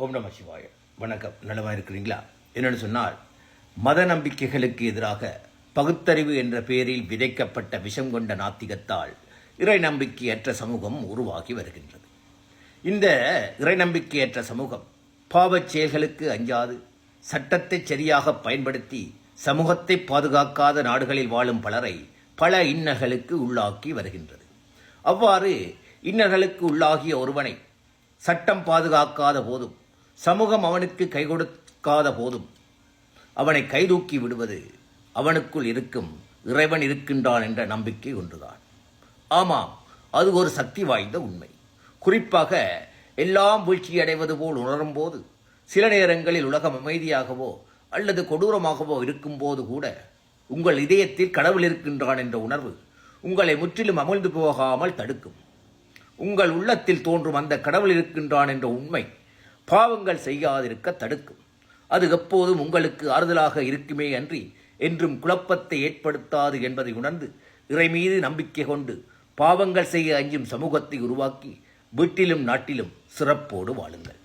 ஓம் நம சிவாய. வணக்கம். நலமாக இருக்கிறீங்களா? என்னென்னு சொன்னால், மத நம்பிக்கைகளுக்கு எதிராக பகுத்தறிவு என்ற பெயரில் விதைக்கப்பட்ட விஷம் கொண்ட நாத்திகத்தால் இறை நம்பிக்கையற்ற சமூகம் உருவாகி வருகின்றது. இந்த இறை நம்பிக்கையற்ற சமூகம் பாவச் செயல்களுக்கு அஞ்சாது சட்டத்தை சரியாக பயன்படுத்தி சமூகத்தை பாதுகாக்காத நாடுகளில் வாழும் பலரை பல இன்னல்களுக்கு உள்ளாக்கி வருகின்றது. அவ்வாறு இன்னல்களுக்கு உள்ளாகிய ஒருவனை சட்டம் பாதுகாக்காத போதும், சமூகம் அவனுக்கு கை கொடுக்காத போதும் அவனை கைதூக்கி விடுவது அவனுக்குள் இருக்கும் இறைவன் இருக்கின்றான் என்ற நம்பிக்கை ஒன்றுதான். ஆமாம், அது ஒரு சக்தி வாய்ந்த உண்மை. குறிப்பாக எல்லாம் வீழ்ச்சியடைவது போல் உணரும் போது, சில நேரங்களில் உலகம் அமைதியாகவோ அல்லது கொடூரமாகவோ இருக்கும்போது கூட உங்கள் இதயத்தில் கடவுள் இருக்கின்றான் என்ற உணர்வு உங்களை முற்றிலும் அமிழ்ந்து போகாமல் தடுக்கும். உங்கள் உள்ளத்தில் தோன்றும் அந்த கடவுள் இருக்கின்றான் என்ற உண்மை பாவங்கள் செய்யாதிருக்க தடுக்கும். அது எப்போதும் உங்களுக்கு ஆறுதலாக இருக்குமே அன்றி என்றும் குழப்பத்தை ஏற்படுத்தாது என்பதை உணர்ந்து இறை மீது நம்பிக்கை கொண்டு பாவங்கள் செய்ய அஞ்சும் சமூகத்தை உருவாக்கி வீட்டிலும் நாட்டிலும் சிறப்போடு வாழுங்கள்.